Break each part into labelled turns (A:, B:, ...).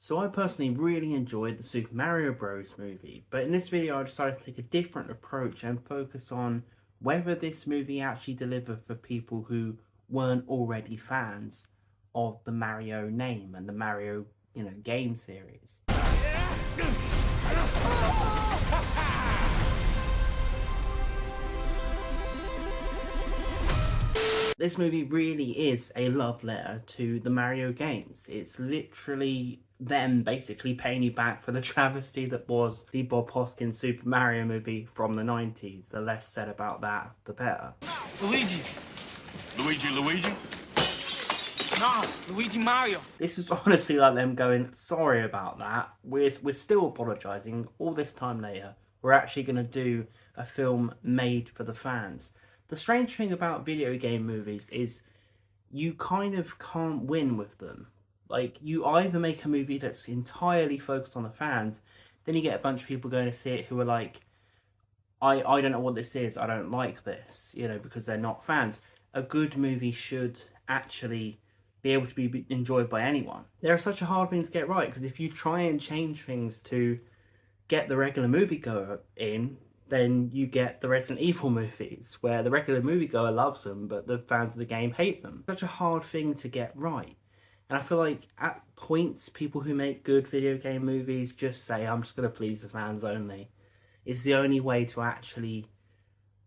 A: So I personally really enjoyed the Super Mario Bros. Movie, but in this video I decided to take a different approach and focus on whether this movie actually delivered for people who weren't already fans of the Mario name and the Mario, game series. This movie really is a love letter to the Mario games. It's literally them basically paying you back for the travesty that was the Bob Hoskins Super Mario movie from the 90s. The less said about that, the better.
B: Luigi.
C: Luigi?
B: Nah, Luigi Mario.
A: This is honestly like them going, sorry about that. We're still apologising. All this time later, we're actually going to do a film made for the fans. The strange thing about video game movies is you kind of can't win with them. Like, you either make a movie that's entirely focused on the fans, then you get a bunch of people going to see it who are like, I don't know what this is, I don't like this, because they're not fans. A good movie should actually be able to be enjoyed by anyone. They're such a hard thing to get right, because if you try and change things to get the regular moviegoer in, then you get the Resident Evil movies, where the regular moviegoer loves them, but the fans of the game hate them. Such a hard thing to get right. And I feel like at points, people who make good video game movies just say, I'm just going to please the fans only. It's the only way to actually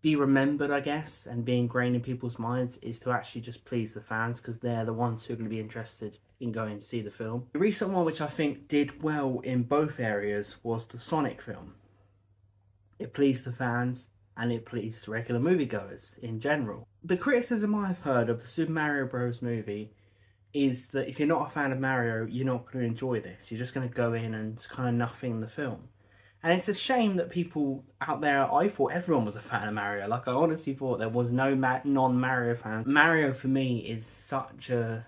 A: be remembered, I guess, and be ingrained in people's minds, is to actually just please the fans, because they're the ones who are going to be interested in going to see the film. The recent one which I think did well in both areas was the Sonic film. It pleased the fans, and it pleased regular moviegoers in general. The criticism I've heard of the Super Mario Bros. Movie is that if you're not a fan of Mario, you're not going to enjoy this. You're just going to go in and kind of nothing the film. And it's a shame that people out there, I thought everyone was a fan of Mario. Like, I honestly thought there was no non-Mario fan. Mario, for me, is such a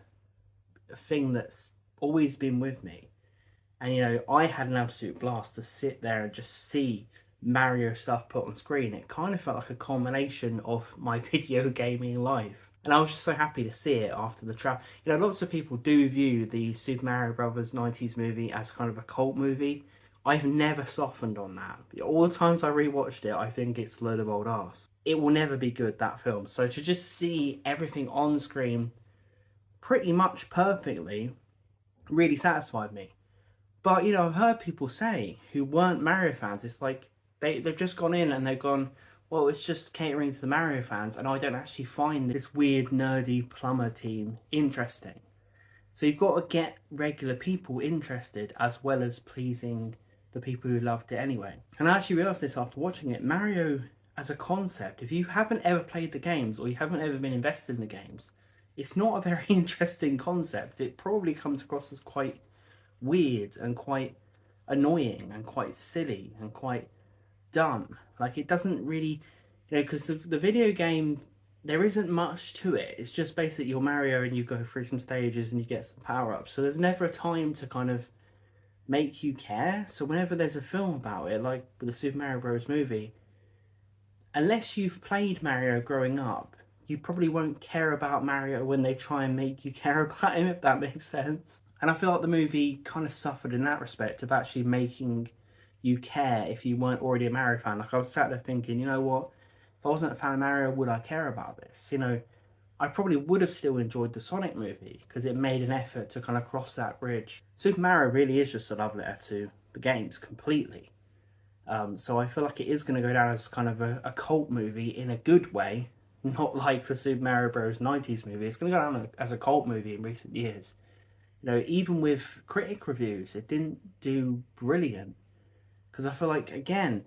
A: thing that's always been with me. And, I had an absolute blast to sit there and just see Mario stuff put on screen. It kind of felt like a culmination of my video gaming life. And I was just so happy to see it after the trap. Lots of people do view the Super Mario Brothers 90s movie as kind of a cult movie. I've never softened on that. All the times I rewatched it, I think it's a load of old arse. It will never be good, that film. So to just see everything on screen pretty much perfectly really satisfied me. But, I've heard people say who weren't Mario fans, it's like they've just gone in and they've gone, well, it's just catering to the Mario fans, and I don't actually find this weird, nerdy plumber team interesting. So you've got to get regular people interested as well as pleasing the people who loved it anyway. And I actually realised this after watching it. Mario as a concept, if you haven't ever played the games or you haven't ever been invested in the games, it's not a very interesting concept. It probably comes across as quite weird and quite annoying and quite silly and quite dumb. Like, it doesn't really, because the video game, there isn't much to it. It's just basically you're Mario and you go through some stages and you get some power-ups. So there's never a time to kind of make you care. So whenever there's a film about it, like with the Super Mario Bros. Movie, unless you've played Mario growing up, you probably won't care about Mario when they try and make you care about him, if that makes sense. And I feel like the movie kind of suffered in that respect of actually making you care if you weren't already a Mario fan. Like, I was sat there thinking, you know what? If I wasn't a fan of Mario, would I care about this? I probably would have still enjoyed the Sonic movie because it made an effort to kind of cross that bridge. Super Mario really is just a love letter to the games completely. So I feel like it is going to go down as kind of a cult movie in a good way, not like the Super Mario Bros. 90s movie. It's going to go down as a cult movie in recent years. Even with critic reviews, it didn't do brilliant. Because I feel like, again,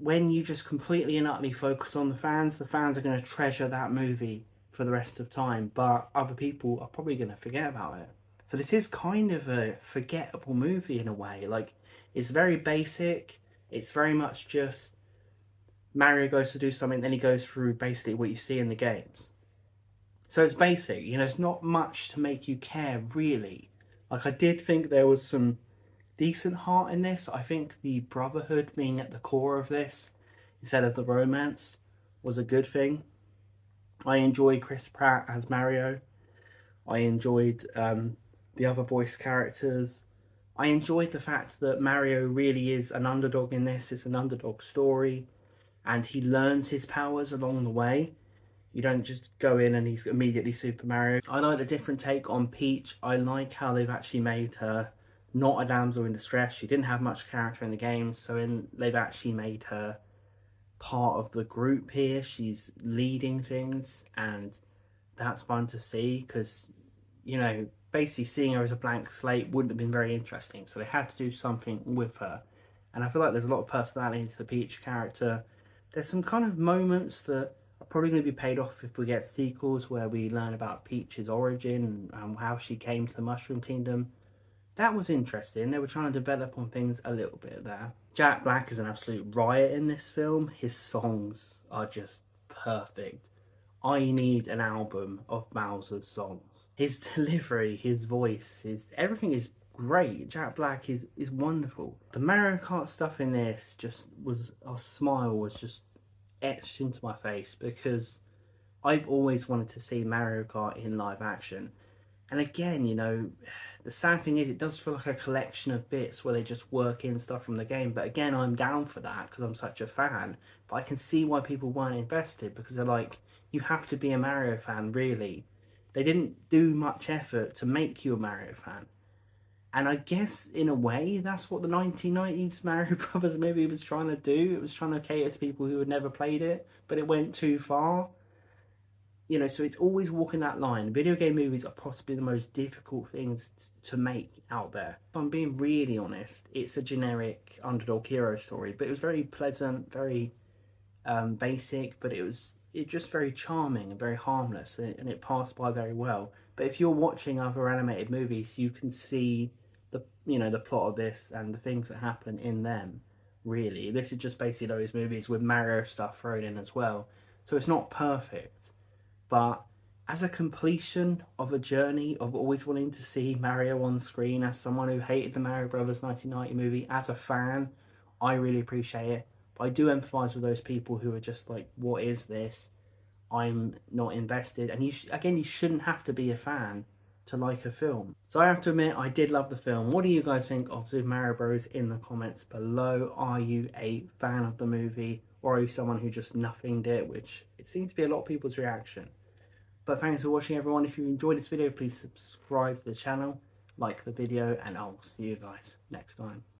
A: when you just completely and utterly focus on the fans are going to treasure that movie for the rest of time, but other people are probably going to forget about it. So this is kind of a forgettable movie in a way. Like, it's very basic. It's very much just Mario goes to do something, then he goes through basically what you see in the games. So it's basic, it's not much to make you care, really. Like, I did think there was some decent heart in this. I think the brotherhood being at the core of this, instead of the romance, was a good thing. I enjoyed Chris Pratt as Mario. I enjoyed the other voice characters. I enjoyed the fact that Mario really is an underdog in this. It's an underdog story, and he learns his powers along the way. You don't just go in and he's immediately Super Mario. I like the different take on Peach. I like how they've actually made her not a damsel in distress. She didn't have much character in the game, so they've actually made her part of the group here. She's leading things, and that's fun to see because, you know, basically seeing her as a blank slate wouldn't have been very interesting. So they had to do something with her. And I feel like there's a lot of personality to the Peach character. There's some kind of moments that are probably going to be paid off if we get sequels where we learn about Peach's origin and how she came to the Mushroom Kingdom. That was interesting. They were trying to develop on things a little bit there. Jack Black is an absolute riot in this film. His songs are just perfect. I need an album of Bowser's songs. His delivery, his voice, everything is great. Jack Black is wonderful. The Mario Kart stuff in this just was, a smile was just etched into my face because I've always wanted to see Mario Kart in live action. And again, you know, the sad thing is it does feel like a collection of bits where they just work in stuff from the game. But again, I'm down for that because I'm such a fan. But I can see why people weren't invested because they're like, you have to be a Mario fan, really. They didn't do much effort to make you a Mario fan. And I guess, in a way, that's what the 1990s Mario Brothers movie was trying to do. It was trying to cater to people who had never played it, but it went too far. You know, so it's always walking that line. Video game movies are possibly the most difficult things to make out there. If I'm being really honest, it's a generic underdog hero story, but it was very pleasant, very basic, but it just very charming and very harmless, and it passed by very well. But if you're watching other animated movies, you can see the plot of this and the things that happen in them. Really, this is just basically those movies with Mario stuff thrown in as well. So it's not perfect, but as a completion of a journey of always wanting to see Mario on screen, as someone who hated the Mario Brothers 1990 movie, as a fan, I really appreciate it. But I do empathise with those people who are just like, what is this? I'm not invested. And you shouldn't have to be a fan to like a film. So I have to admit, I did love the film. What do you guys think of Super Mario Bros. In the comments below? Are you a fan of the movie? Or are you someone who just nothinged it, which it seems to be a lot of people's reaction. But thanks for watching, everyone. If you enjoyed this video, please subscribe to the channel, like the video, and I'll see you guys next time.